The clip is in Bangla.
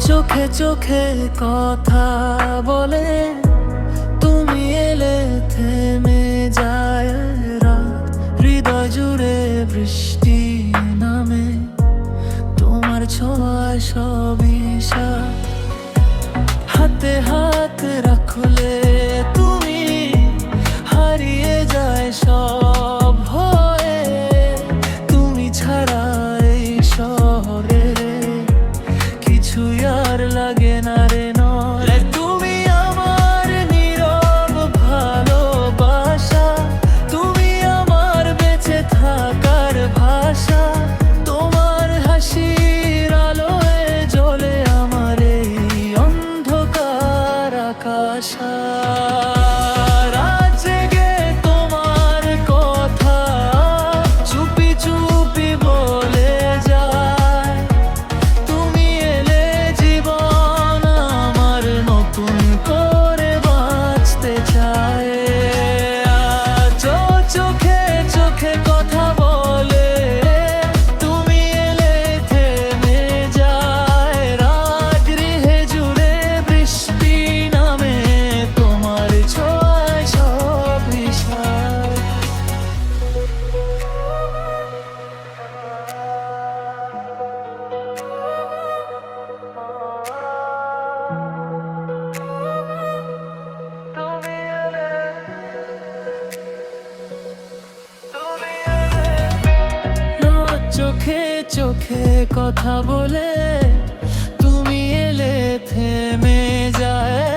চোখে চোখে কথা বলে তুমি এলে, থেমে যায় রাত, হৃদয় জুড়ে বৃষ্টি নামে, তোমার ছোঁয়ায় সবই সাত। হাতে হাত রাখলে তুমি, হারিয়ে যায় সব হয়ে, তুমি ছাড়া এই শহরে কিছুই আর লাগে না রে নয়। তুমি আমার নীরব ভালোবাসা, তুমি আমার বেঁচে থাকার ভাষা, তোমার হাসির আলোয় জ্বলে আমার এই অন্ধকার আকাশ। রাত জেগে তোমার কথা চুপি চুপি বলে যায়, তুমি এলে জীবন আমার নতুন করে বাঁচতে চায়। চোখে চোখে কথা বলে তুমি এলে, থেমে যায় রাত, গৃহে জুড়ে বৃষ্টি নামে, তোমার ছোঁয়ায় সব বিষয়। চোখে চোখে কথা বলে তুমি এলে, থেমে যায়